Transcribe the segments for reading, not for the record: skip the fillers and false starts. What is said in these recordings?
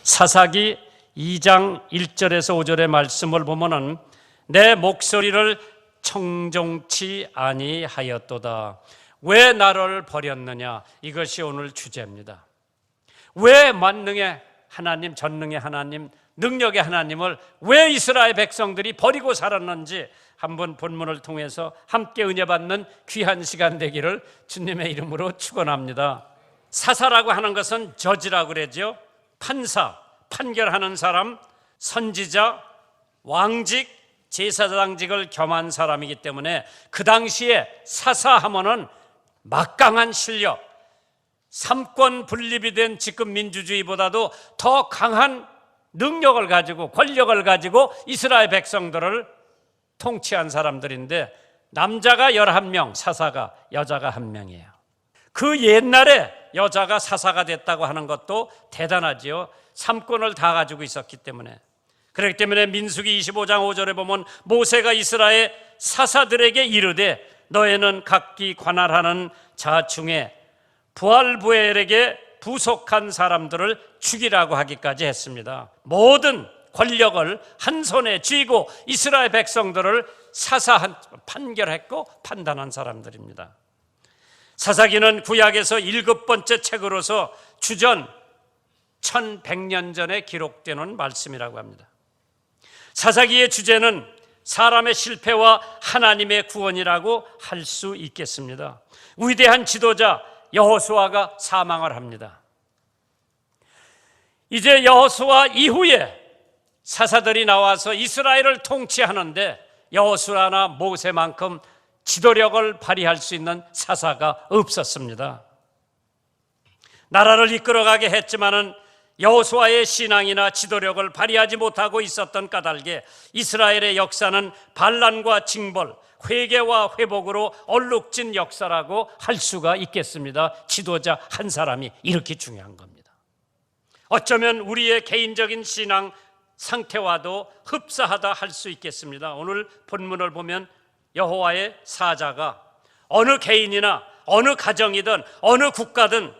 사사기 2장 1절에서 5절의 말씀을 보면은 내 목소리를 청종치 아니하였도다. 왜 나를 버렸느냐? 이것이 오늘 주제입니다. 왜 만능의 하나님, 전능의 하나님, 능력의 하나님을 왜 이스라엘 백성들이 버리고 살았는지 한번 본문을 통해서 함께 은혜 받는 귀한 시간 되기를 주님의 이름으로 축원합니다. 사사라고 하는 것은 저지라고 그러죠. 판사, 판결하는 사람, 선지자, 왕직, 제사장직을 겸한 사람이기 때문에 그 당시에 사사하면은 막강한 실력, 삼권 분립이 된 지금 민주주의보다도 더 강한 능력을 가지고 권력을 가지고 이스라엘 백성들을 통치한 사람들인데 남자가 11명, 사사가 여자가 1명이에요. 그 옛날에 여자가 사사가 됐다고 하는 것도 대단하지요. 삼권을 다 가지고 있었기 때문에. 그렇기 때문에 민수기 25장 5절에 보면 모세가 이스라엘 사사들에게 이르되 너희는 각기 관할하는 자 중에 부알부엘에게 부속한 사람들을 죽이라고 하기까지 했습니다. 모든 권력을 한 손에 쥐고 이스라엘 백성들을 판결했고 판단한 사람들입니다. 사사기는 구약에서 7번째 책으로서 주전 1100년 전에 기록되는 말씀이라고 합니다. 사사기의 주제는 사람의 실패와 하나님의 구원이라고 할 수 있겠습니다. 위대한 지도자 여호수아가 사망을 합니다. 이제 여호수아 이후에 사사들이 나와서 이스라엘을 통치하는데 여호수아나 모세만큼 지도력을 발휘할 수 있는 사사가 없었습니다. 나라를 이끌어가게 했지만은 여호수아의 신앙이나 지도력을 발휘하지 못하고 있었던 까닭에 이스라엘의 역사는 반란과 징벌, 회개와 회복으로 얼룩진 역사라고 할 수가 있겠습니다. 지도자 한 사람이 이렇게 중요한 겁니다. 어쩌면 우리의 개인적인 신앙 상태와도 흡사하다 할 수 있겠습니다. 오늘 본문을 보면 여호와의 사자가 어느 개인이나 어느 가정이든 어느 국가든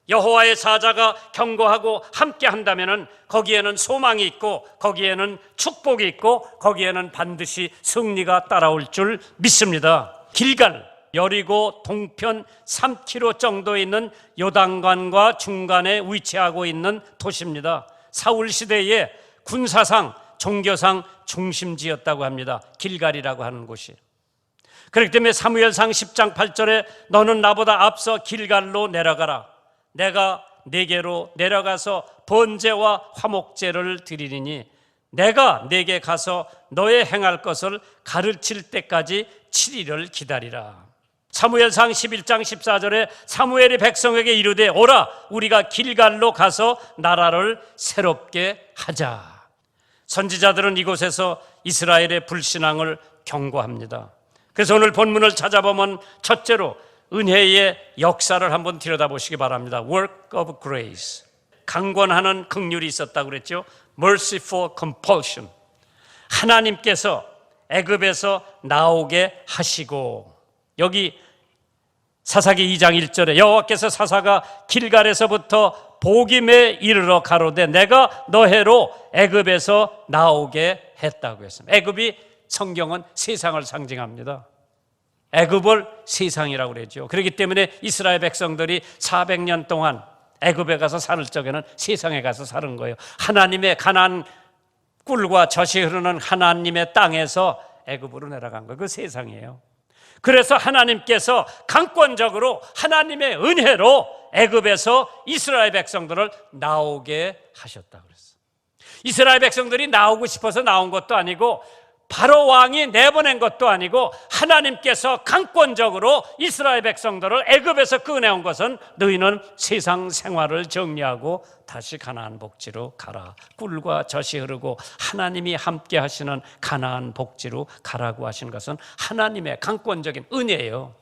여호와의 사자가 경고하고 함께 한다면 거기에는 소망이 있고 거기에는 축복이 있고 거기에는 반드시 승리가 따라올 줄 믿습니다. 길갈, 여리고 동편 3km 정도에 있는 요단강과 중간에 위치하고 있는 도시입니다. 사울 시대의 군사상, 종교상 중심지였다고 합니다. 길갈이라고 하는 곳이. 그렇기 때문에 사무엘상 10장 8절에 너는 나보다 앞서 길갈로 내려가라. 내가 네게로 내려가서 번제와 화목제를 드리리니 내가 네게 가서 너의 행할 것을 가르칠 때까지 7일을 기다리라. 사무엘상 11장 14절에 사무엘이 백성에게 이르되 오라 우리가 길갈로 가서 나라를 새롭게 하자. 선지자들은 이곳에서 이스라엘의 불신앙을 경고합니다. 그래서 오늘 본문을 찾아보면 첫째로 은혜의 역사를 한번 들여다보시기 바랍니다. Work of grace. 강권하는 긍휼이 있었다고 그랬죠. Merciful compulsion. 하나님께서 애굽에서 나오게 하시고 여기 사사기 2장 1절에 여호와께서 사사가 길갈에서부터 보김에 이르러 가로되 내가 너해로 애굽에서 나오게 했다고 했습니다. 애굽이 성경은 세상을 상징합니다. 애굽을 세상이라고 그러죠. 그렇기 때문에 이스라엘 백성들이 400년 동안 애굽에 가서 살 적에는 세상에 가서 사는 거예요. 하나님의 가나안 꿀과 젖이 흐르는 하나님의 땅에서 애굽으로 내려간 거예요. 그 세상이에요. 그래서 하나님께서 강권적으로 하나님의 은혜로 애굽에서 이스라엘 백성들을 나오게 하셨다고 그랬어요. 이스라엘 백성들이 나오고 싶어서 나온 것도 아니고 바로 왕이 내보낸 것도 아니고 하나님께서 강권적으로 이스라엘 백성들을 애굽에서 꺼내온 것은 너희는 세상 생활을 정리하고 다시 가나안 복지로 가라. 꿀과 젖이 흐르고 하나님이 함께 하시는 가나안 복지로 가라고 하신 것은 하나님의 강권적인 은혜예요.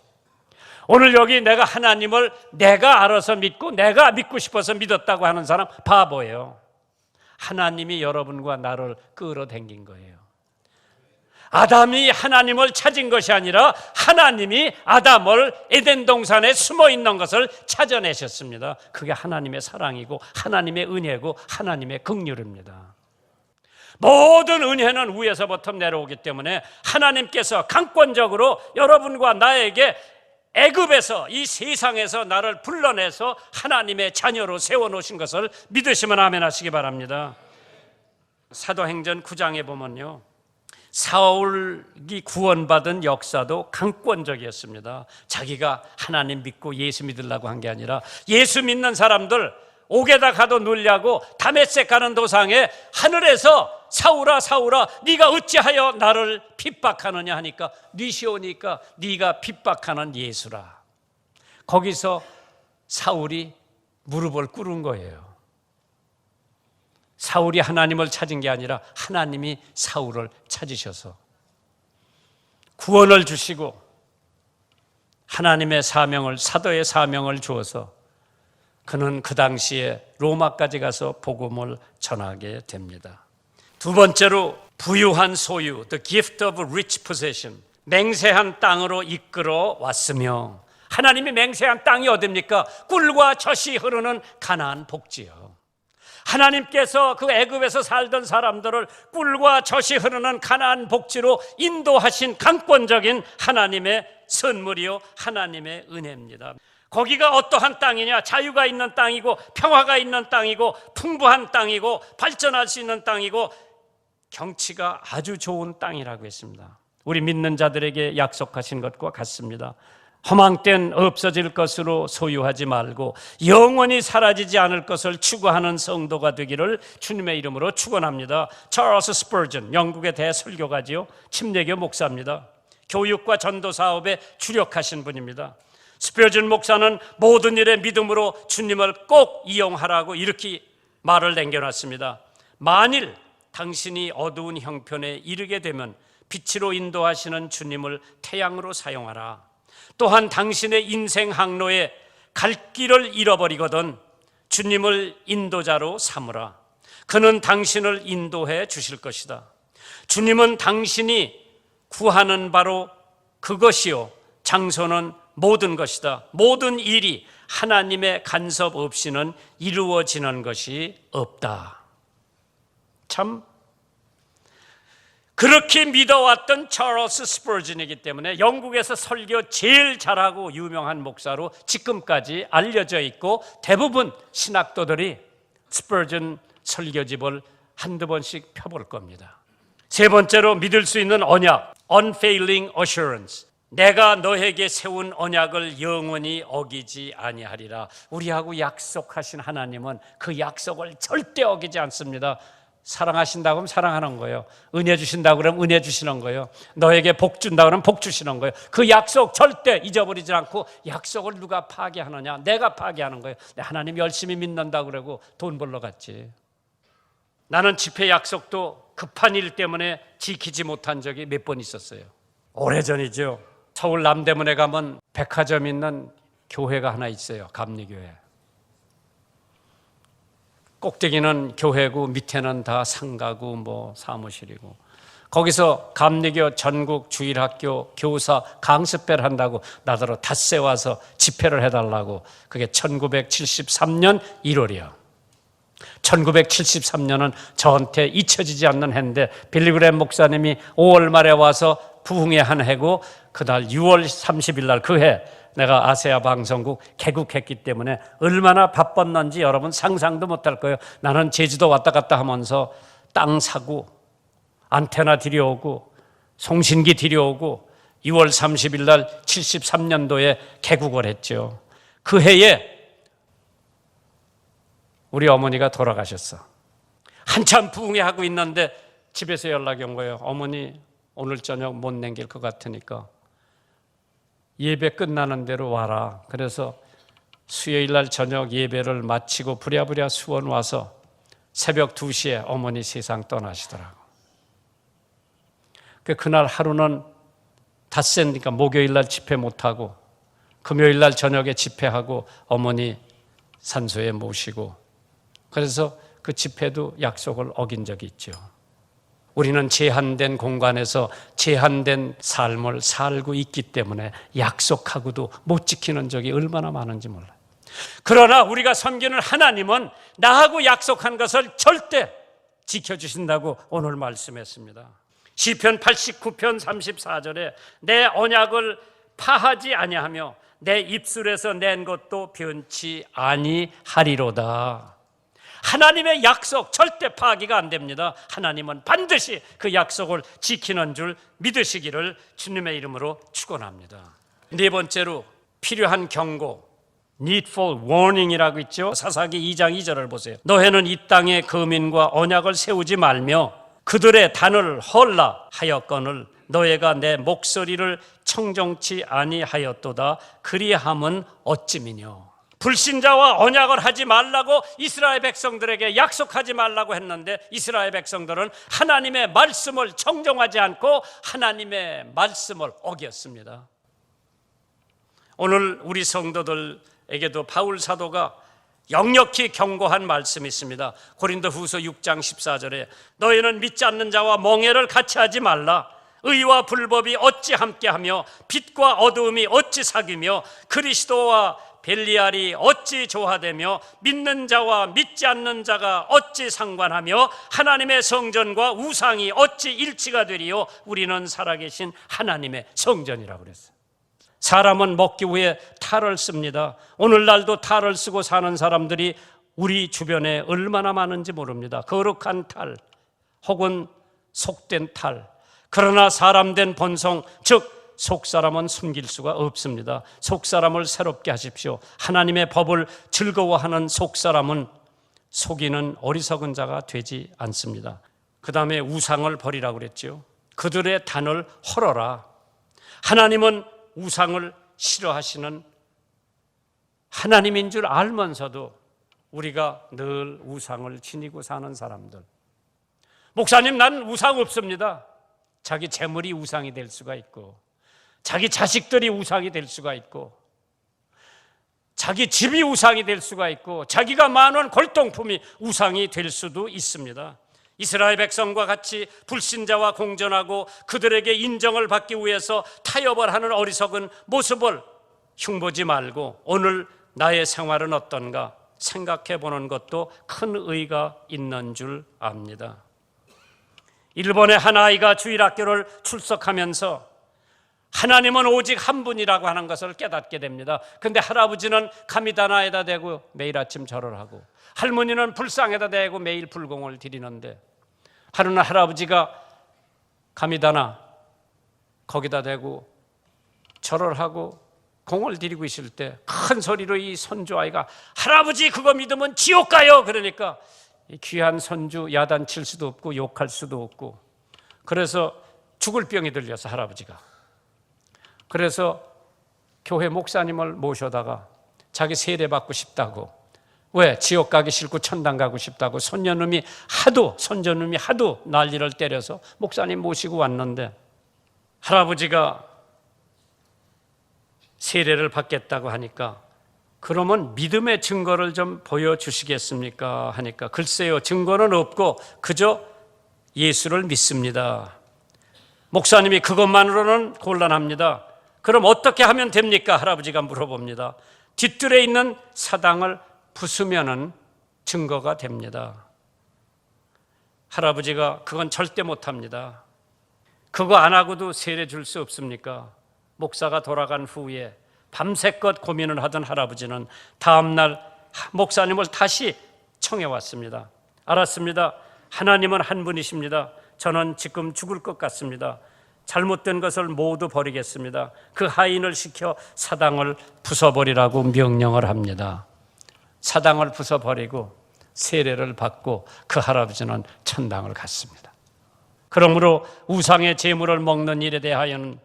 오늘 여기 내가 하나님을 내가 알아서 믿고 내가 믿고 싶어서 믿었다고 하는 사람 바보예요. 하나님이 여러분과 나를 끌어당긴 거예요. 아담이 하나님을 찾은 것이 아니라 하나님이 아담을 에덴 동산에 숨어 있는 것을 찾아내셨습니다. 그게 하나님의 사랑이고 하나님의 은혜고 하나님의 긍휼입니다. 모든 은혜는 위에서부터 내려오기 때문에 하나님께서 강권적으로 여러분과 나에게 애굽에서, 이 세상에서 나를 불러내서 하나님의 자녀로 세워놓으신 것을 믿으시면 아멘 하시기 바랍니다. 사도행전 9장에 보면요, 사울이 구원받은 역사도 강권적이었습니다. 자기가 하나님 믿고 예수 믿으려고 한 게 아니라 예수 믿는 사람들 옥에다 가도 놀려고 다메섹 가는 도상에 하늘에서 사울아 사울아 네가 어찌하여 나를 핍박하느냐 하니까 니시오니까 네가 핍박하는 예수라. 거기서 사울이 무릎을 꿇은 거예요. 사울이 하나님을 찾은 게 아니라 하나님이 사울을 찾으셔서 구원을 주시고 하나님의 사명을, 사도의 사명을 주어서 그는 그 당시에 로마까지 가서 복음을 전하게 됩니다. 두 번째로 부유한 소유, the gift of rich possession, 맹세한 땅으로 이끌어 왔으며, 하나님이 맹세한 땅이 어딥니까? 꿀과 젖이 흐르는 가나안 복지요. 하나님께서 그 애굽에서 살던 사람들을 꿀과 젖이 흐르는 가나안 복지로 인도하신 강권적인 하나님의 선물이요, 하나님의 은혜입니다. 거기가 어떠한 땅이냐? 자유가 있는 땅이고 평화가 있는 땅이고 풍부한 땅이고 발전할 수 있는 땅이고 경치가 아주 좋은 땅이라고 했습니다. 우리 믿는 자들에게 약속하신 것과 같습니다. 험한 때는 없어질 것으로 소유하지 말고 영원히 사라지지 않을 것을 추구하는 성도가 되기를 주님의 이름으로 축원합니다. 찰스 스퍼전, 영국의 대설교가지요, 침례교 목사입니다. 교육과 전도 사업에 주력하신 분입니다. 스퍼전 목사는 모든 일에 믿음으로 주님을 꼭 이용하라고 이렇게 말을 남겨놨습니다. 만일 당신이 어두운 형편에 이르게 되면 빛으로 인도하시는 주님을 태양으로 사용하라. 또한 당신의 인생 항로에 갈 길을 잃어버리거든 주님을 인도자로 삼으라. 그는 당신을 인도해 주실 것이다. 주님은 당신이 구하는 바로 그것이요, 장소는 모든 것이다. 모든 일이 하나님의 간섭 없이는 이루어지는 것이 없다. 참 그렇게 믿어왔던 찰스 스퍼전이기 때문에 영국에서 설교 제일 잘하고 유명한 목사로 지금까지 알려져 있고, 대부분 신학도들이 스퍼전 설교집을 한두 번씩 펴볼 겁니다. 세 번째로 믿을 수 있는 언약, unfailing assurance. 내가 너에게 세운 언약을 영원히 어기지 아니하리라. 우리하고 약속하신 하나님은 그 약속을 절대 어기지 않습니다. 사랑하신다고 하면 사랑하는 거예요. 은혜 주신다고 그러면 은혜 주시는 거예요. 너에게 복 준다고 그러면 복 주시는 거예요. 그 약속 절대 잊어버리지 않고, 약속을 누가 파괴하느냐? 내가 파괴하는 거예요. 하나님 열심히 믿는다고 그러고 돈 벌러 갔지. 나는 집회 약속도 급한 일 때문에 지키지 못한 적이 몇 번 있었어요. 오래전이죠. 서울 남대문에 가면 백화점 있는 교회가 하나 있어요. 감리교회. 꼭대기는 교회고 밑에는 다 상가고 뭐 사무실이고, 거기서 감리교 전국 주일학교 교사 강습회를 한다고 나더러 닷새 와서 집회를 해달라고. 그게 1973년 1월이야 1973년은 저한테 잊혀지지 않는 해인데, 빌리그램 목사님이 5월 말에 와서 부흥의 한 해고, 그날 6월 30일 날 그 해 내가 아세아 방송국 개국했기 때문에 얼마나 바빴는지 여러분 상상도 못할 거예요. 나는 제주도 왔다 갔다 하면서 땅 사고 안테나 들여오고 송신기 들여오고 6월 30일 날 73년도에 개국을 했죠. 그 해에 우리 어머니가 돌아가셨어. 한참 부흥회 하고 있는데 집에서 연락이 온 거예요. 어머니 오늘 저녁 못 남길 것 같으니까 예배 끝나는 대로 와라. 그래서 수요일 날 저녁 예배를 마치고 부랴부랴 수원 와서 새벽 2시에 어머니 세상 떠나시더라고. 그날 하루는 닷새니까 목요일 날 집회 못하고 금요일 날 저녁에 집회하고 어머니 산소에 모시고, 그래서 그 집회도 약속을 어긴 적이 있죠. 우리는 제한된 공간에서 제한된 삶을 살고 있기 때문에 약속하고도 못 지키는 적이 얼마나 많은지 몰라요. 그러나 우리가 섬기는 하나님은 나하고 약속한 것을 절대 지켜주신다고 오늘 말씀했습니다. 시편 89편 34절에 내 언약을 파하지 아니하며 내 입술에서 낸 것도 변치 아니하리로다. 하나님의 약속 절대 파기가 안 됩니다. 하나님은 반드시 그 약속을 지키는 줄 믿으시기를 주님의 이름으로 축원합니다. 네 번째로 필요한 경고, needful warning이라고 있죠. 사사기 2장 2절을 보세요. 너희는 이 땅에 거민과 언약을 세우지 말며 그들의 단을 헐라 하였거늘 너희가 내 목소리를 청정치 아니하였도다. 그리함은 어찌미뇨. 불신자와 언약을 하지 말라고 이스라엘 백성들에게 약속하지 말라고 했는데 이스라엘 백성들은 하나님의 말씀을 청정하지 않고 하나님의 말씀을 어겼습니다. 오늘 우리 성도들에게도 바울 사도가 역력히 경고한 말씀이 있습니다. 고린도후서 6장 14절에 너희는 믿지 않는 자와 멍해를 같이 하지 말라. 의와 불법이 어찌 함께하며 빛과 어두움이 어찌 사귀며 그리스도와 벨리알이 어찌 조화되며 믿는 자와 믿지 않는 자가 어찌 상관하며 하나님의 성전과 우상이 어찌 일치가 되리요. 우리는 살아계신 하나님의 성전이라고 그랬어요. 사람은 먹기 위해 탈을 씁니다. 오늘날도 탈을 쓰고 사는 사람들이 우리 주변에 얼마나 많은지 모릅니다. 거룩한 탈 혹은 속된 탈. 그러나 사람된 본성, 즉 속사람은 숨길 수가 없습니다. 속사람을 새롭게 하십시오. 하나님의 법을 즐거워하는 속사람은 속이는 어리석은 자가 되지 않습니다. 그 다음에 우상을 버리라고 그랬죠. 그들의 단을 헐어라. 하나님은 우상을 싫어하시는 하나님인 줄 알면서도 우리가 늘 우상을 지니고 사는 사람들. 목사님, 난 우상 없습니다. 자기 재물이 우상이 될 수가 있고 자기 자식들이 우상이 될 수가 있고 자기 집이 우상이 될 수가 있고 자기가 많은 골동품이 우상이 될 수도 있습니다. 이스라엘 백성과 같이 불신자와 공존하고 그들에게 인정을 받기 위해서 타협을 하는 어리석은 모습을 흉보지 말고 오늘 나의 생활은 어떤가 생각해 보는 것도 큰 의의가 있는 줄 압니다. 일본의 한 아이가 주일학교를 출석하면서 하나님은 오직 한 분이라고 하는 것을 깨닫게 됩니다. 그런데 할아버지는 가미다나에다 대고 매일 아침 절을 하고 할머니는 불상에다 대고 매일 불공을 드리는데 하루는 할아버지가 가미다나 거기다 대고 절을 하고 공을 드리고 있을 때 큰 소리로 이 손주 아이가 할아버지 그거 믿으면 지옥 가요. 그러니까 이 귀한 손주 야단칠 수도 없고 욕할 수도 없고 그래서 죽을 병이 들려서 할아버지가 그래서 교회 목사님을 모셔다가 자기 세례 받고 싶다고 왜 지옥 가기 싫고 천당 가고 싶다고 손녀놈이 하도 난리를 때려서 목사님 모시고 왔는데 할아버지가 세례를 받겠다고 하니까 그러면 믿음의 증거를 좀 보여주시겠습니까? 하니까 글쎄요 증거는 없고 그저 예수를 믿습니다. 목사님이 그것만으로는 곤란합니다. 그럼 어떻게 하면 됩니까? 할아버지가 물어봅니다. 뒷뜰에 있는 사당을 부수면은 증거가 됩니다. 할아버지가 그건 절대 못합니다. 그거 안 하고도 세례 줄 수 없습니까? 목사가 돌아간 후에 밤새껏 고민을 하던 할아버지는 다음날 목사님을 다시 청해왔습니다. 알았습니다. 하나님은 한 분이십니다. 저는 지금 죽을 것 같습니다. 잘못된 것을 모두 버리겠습니다. 그 하인을 시켜 사당을 부숴버리라고 명령을 합니다. 사당을 부숴버리고 세례를 받고 그 할아버지는 천당을 갔습니다. 그러므로 우상의 제물을 먹는 일에 대하여는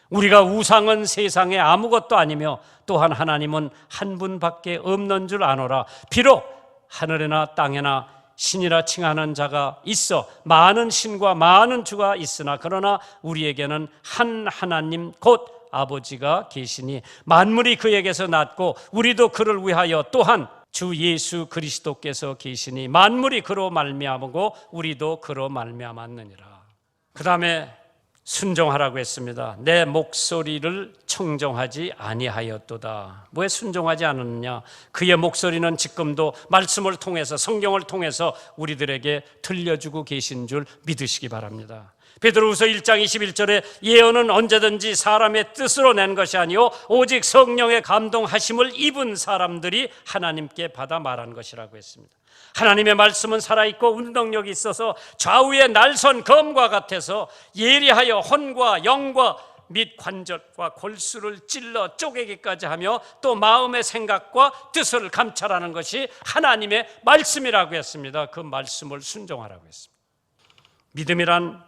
우리가 우상은 세상에 아무것도 아니며 또한 하나님은 한 분밖에 없는 줄 아노라. 비록 하늘이나 땅에나 신이라 칭하는 자가 있어 많은 신과 많은 주가 있으나 그러나 우리에게는 한 하나님 곧 아버지가 계시니 만물이 그에게서 났고 우리도 그를 위하여 또한 주 예수 그리스도께서 계시니 만물이 그로 말미암고 우리도 그로 말미암았느니라. 그 다음에 순종하라고 했습니다. 내 목소리를 청종하지 아니하였도다. 왜 순종하지 않았느냐? 그의 목소리는 지금도 말씀을 통해서, 성경을 통해서 우리들에게 들려주고 계신 줄 믿으시기 바랍니다. 베드로후서 1장 21절에 예언은 언제든지 사람의 뜻으로 낸 것이 아니요 오직 성령의 감동하심을 입은 사람들이 하나님께 받아 말한 것이라고 했습니다. 하나님의 말씀은 살아있고 운동력이 있어서 좌우의 날선 검과 같아서 예리하여 혼과 영과 및 관절과 골수를 찔러 쪼개기까지 하며 또 마음의 생각과 뜻을 감찰하는 것이 하나님의 말씀이라고 했습니다. 그 말씀을 순종하라고 했습니다. 믿음이란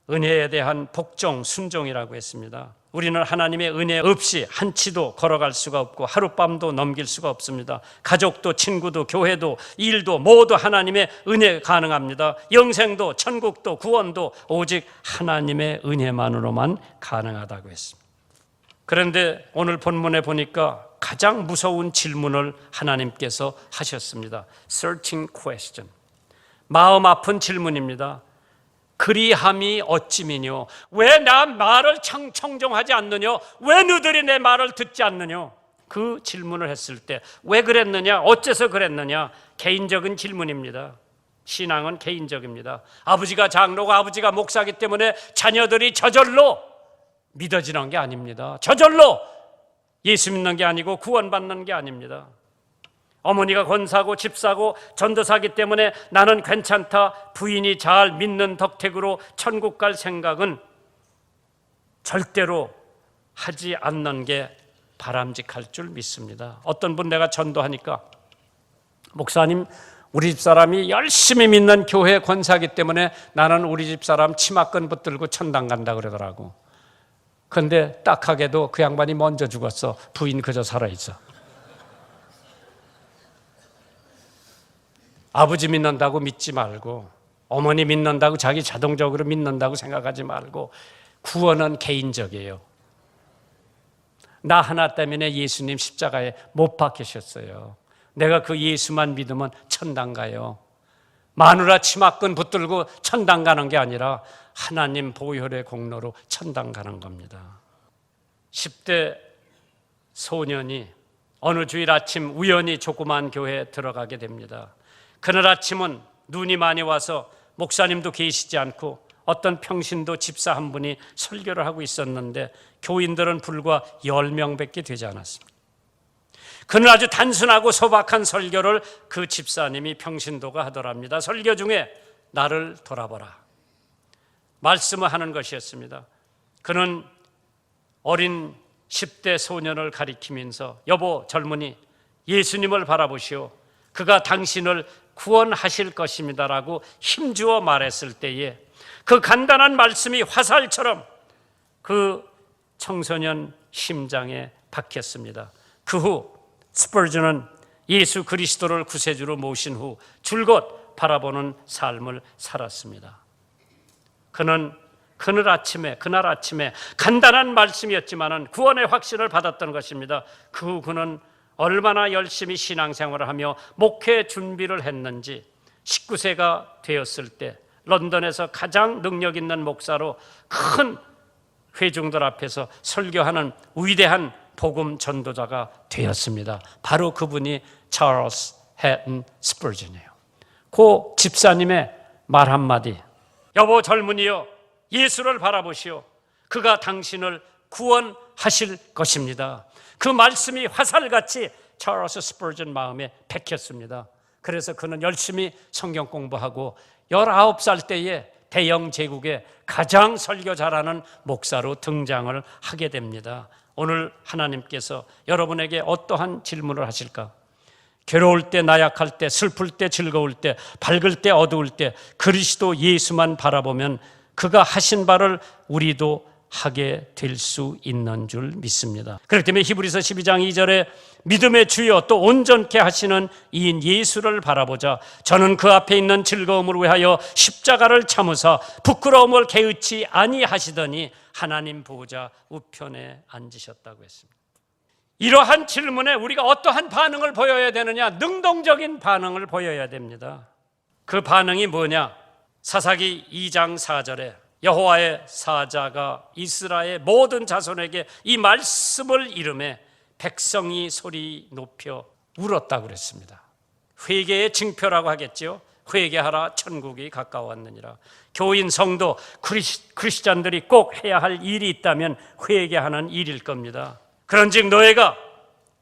은혜에 대한 복종, 순종이라고 했습니다. 우리는 하나님의 은혜 없이 한치도 걸어갈 수가 없고 하룻밤도 넘길 수가 없습니다. 가족도 친구도 교회도 일도 모두 하나님의 은혜 가능합니다. 영생도 천국도 구원도 오직 하나님의 은혜만으로만 가능하다고 했습니다. 그런데 오늘 본문에 보니까 가장 무서운 질문을 하나님께서 하셨습니다. Searching question. 마음 아픈 질문입니다. 그리함이 어찌미뇨? 왜 나 말을 청종하지 않느냐? 왜 너희들이 내 말을 듣지 않느냐? 그 질문을 했을 때 왜 그랬느냐? 어째서 그랬느냐? 개인적인 질문입니다. 신앙은 개인적입니다. 아버지가 장로고 아버지가 목사기 때문에 자녀들이 저절로 믿어지는 게 아닙니다. 저절로 예수 믿는 게 아니고 구원받는 게 아닙니다. 어머니가 권사고 집사고 전도사기 때문에 나는 괜찮다, 부인이 잘 믿는 덕택으로 천국 갈 생각은 절대로 하지 않는 게 바람직할 줄 믿습니다. 어떤 분 내가 전도하니까 목사님 우리 집사람이 열심히 믿는 교회 권사기 때문에 나는 우리 집사람 치마끈 붙들고 천당 간다 그러더라고. 그런데 딱하게도 그 양반이 먼저 죽었어. 부인 그저 살아있어. 아버지 믿는다고 믿지 말고 어머니 믿는다고 자기 자동적으로 믿는다고 생각하지 말고 구원은 개인적이에요. 나 하나 때문에 예수님 십자가에 못 박히셨어요. 내가 그 예수만 믿으면 천당 가요. 마누라 치마끈 붙들고 천당 가는 게 아니라 하나님 보혈의 공로로 천당 가는 겁니다. 10대 소년이 어느 주일 아침 우연히 조그만 교회에 들어가게 됩니다. 그날 아침은 눈이 많이 와서 목사님도 계시지 않고 어떤 평신도 집사 한 분이 설교를 하고 있었는데 교인들은 불과 10명밖에 되지 않았습니다. 그는 아주 단순하고 소박한 설교를 그 집사님이 평신도가 하더랍니다. 설교 중에 나를 돌아보라 말씀을 하는 것이었습니다. 그는 어린 10대 소년을 가리키면서 여보 젊은이 예수님을 바라보시오. 그가 당신을 구원하실 것입니다라고 힘주어 말했을 때에 그 간단한 말씀이 화살처럼 그 청소년 심장에 박혔습니다. 그 후 스퍼전은 예수 그리스도를 구세주로 모신 후 줄곧 바라보는 삶을 살았습니다. 그는 그날 아침에 간단한 말씀이었지만 구원의 확신을 받았던 것입니다. 그 후 그는 얼마나 열심히 신앙생활을 하며 목회 준비를 했는지 19세가 되었을 때 런던에서 가장 능력 있는 목사로 큰 회중들 앞에서 설교하는 위대한 복음 전도자가 되었습니다. 바로 그분이 찰스 해튼 스퍼전이에요. 그 집사님의 말 한마디, 여보 젊은이여 예수를 바라보시오. 그가 당신을 구원하실 것입니다. 그 말씀이 화살같이 찰스 스퍼전 마음에 박혔습니다. 그래서 그는 열심히 성경 공부하고 19살 때에 대영 제국의 가장 설교 잘하는 목사로 등장을 하게 됩니다. 오늘 하나님께서 여러분에게 어떠한 질문을 하실까? 괴로울 때, 나약할 때, 슬플 때, 즐거울 때, 밝을 때, 어두울 때 그리스도 예수만 바라보면 그가 하신 바를 우리도 하게 될 수 있는 줄 믿습니다. 그렇기 때문에 히브리서 12장 2절에 믿음의 주여 또 온전케 하시는 이인 예수를 바라보자. 저는 그 앞에 있는 즐거움을 위하여 십자가를 참으사 부끄러움을 개의치 아니하시더니 하나님 보호자 우편에 앉으셨다고 했습니다. 이러한 질문에 우리가 어떠한 반응을 보여야 되느냐? 능동적인 반응을 보여야 됩니다. 그 반응이 뭐냐? 사사기 2장 4절에 여호와의 사자가 이스라엘 모든 자손에게 이 말씀을 이르매 백성이 소리 높여 울었다고 그랬습니다. 회개의 징표라고 하겠죠. 회개하라, 천국이 가까웠느니라. 교인, 성도, 크리스찬들이 꼭 해야 할 일이 있다면 회개하는 일일 겁니다. 그런즉 너희가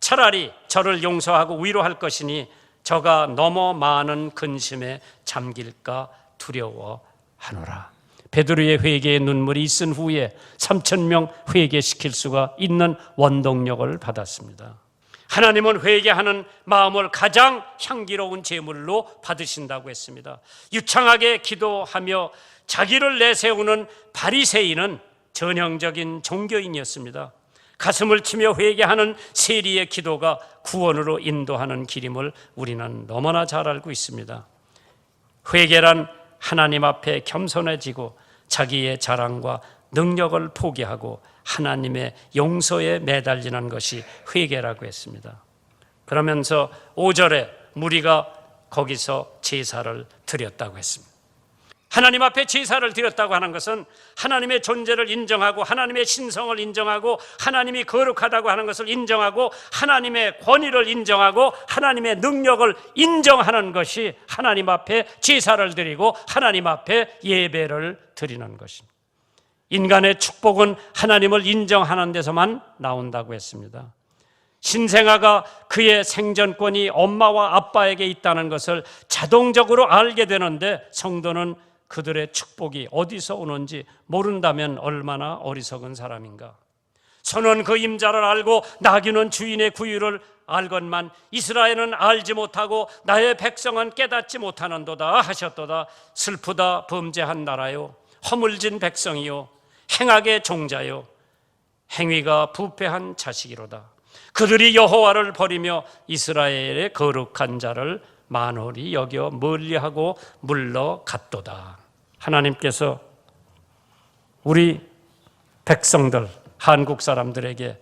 차라리 저를 용서하고 위로할 것이니 저가 너무 많은 근심에 잠길까 두려워하노라. 베드로의 회개의 눈물이 있은 후에 3,000명 회개시킬 수가 있는 원동력을 받았습니다. 하나님은 회개하는 마음을 가장 향기로운 제물로 받으신다고 했습니다. 유창하게 기도하며 자기를 내세우는 바리새인은 전형적인 종교인이었습니다. 가슴을 치며 회개하는 세리의 기도가 구원으로 인도하는 길임을 우리는 너무나 잘 알고 있습니다. 회개란 하나님 앞에 겸손해지고 자기의 자랑과 능력을 포기하고 하나님의 용서에 매달리는 것이 회개라고 했습니다. 그러면서 5절에 무리가 거기서 제사를 드렸다고 했습니다. 하나님 앞에 제사를 드렸다고 하는 것은 하나님의 존재를 인정하고 하나님의 신성을 인정하고 하나님이 거룩하다고 하는 것을 인정하고 하나님의 권위를 인정하고 하나님의 능력을 인정하는 것이 하나님 앞에 제사를 드리고 하나님 앞에 예배를 드리는 것입니다. 인간의 축복은 하나님을 인정하는 데서만 나온다고 했습니다. 신생아가 그의 생존권이 엄마와 아빠에게 있다는 것을 자동적으로 알게 되는데 성도는 그들의 축복이 어디서 오는지 모른다면 얼마나 어리석은 사람인가. 소는 그 임자를 알고 나귀는 주인의 구유를 알건만 이스라엘은 알지 못하고 나의 백성은 깨닫지 못하는도다 하셨도다. 슬프다 범죄한 나라요, 허물진 백성이요, 행악의 종자요, 행위가 부패한 자식이로다. 그들이 여호와를 버리며 이스라엘의 거룩한 자를 만홀히 여겨 멀리하고 물러갔도다. 하나님께서 우리 백성들, 한국 사람들에게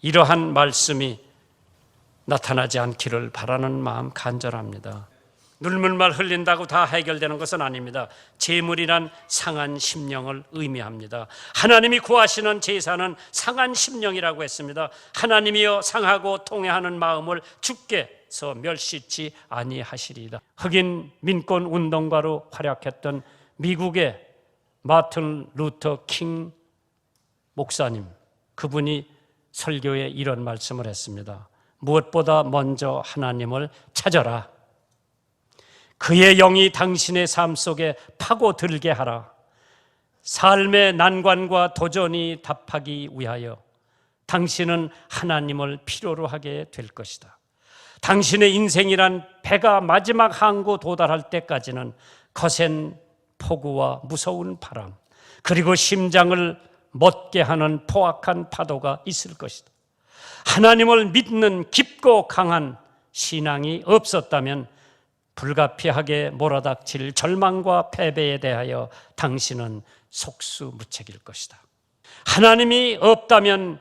이러한 말씀이 나타나지 않기를 바라는 마음 간절합니다. 눈물만 흘린다고 다 해결되는 것은 아닙니다. 제물이란 상한 심령을 의미합니다. 하나님이 구하시는 제사는 상한 심령이라고 했습니다. 하나님이여 상하고 통회하는 마음을 주께서 멸시치 아니하시리이다. 흑인 민권 운동가로 활약했던 미국의 마틴 루터 킹 목사님, 그분이 설교에 이런 말씀을 했습니다. 무엇보다 먼저 하나님을 찾아라. 그의 영이 당신의 삶 속에 파고들게 하라. 삶의 난관과 도전이 답하기 위하여 당신은 하나님을 필요로 하게 될 것이다. 당신의 인생이란 배가 마지막 항구 도달할 때까지는 거센 폭우와 무서운 바람, 그리고 심장을 멎게 하는 포악한 파도가 있을 것이다. 하나님을 믿는 깊고 강한 신앙이 없었다면 불가피하게 몰아닥칠 절망과 패배에 대하여 당신은 속수무책일 것이다. 하나님이 없다면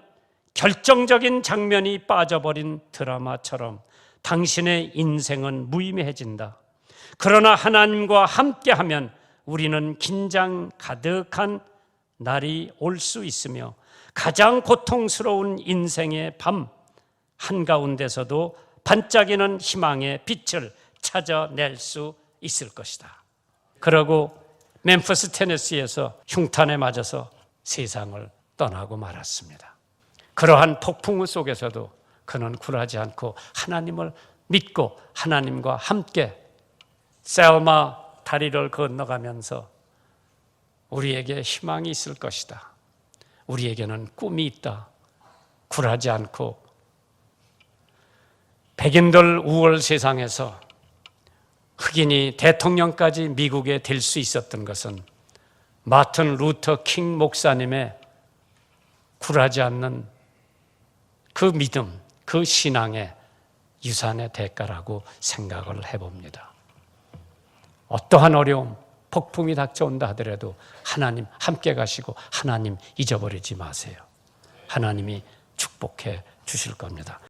결정적인 장면이 빠져버린 드라마처럼 당신의 인생은 무의미해진다. 그러나 하나님과 함께하면 우리는 긴장 가득한 날이 올 수 있으며 가장 고통스러운 인생의 밤 한가운데서도 반짝이는 희망의 빛을 찾아낼 수 있을 것이다. 그러고 멤피스 테네시에서 흉탄에 맞아서 세상을 떠나고 말았습니다. 그러한 폭풍우 속에서도 그는 굴하지 않고 하나님을 믿고 하나님과 함께 셀마 다리를 건너가면서 우리에게 희망이 있을 것이다. 우리에게는 꿈이 있다. 굴하지 않고 백인들 우월 세상에서 흑인이 대통령까지 미국에 될 수 있었던 것은 마틴 루터 킹 목사님의 굴하지 않는 그 믿음, 그 신앙의 유산의 대가라고 생각을 해봅니다. 어떠한 어려움, 폭풍이 닥쳐온다 하더라도 하나님 함께 가시고 하나님 잊어버리지 마세요. 하나님이 축복해 주실 겁니다.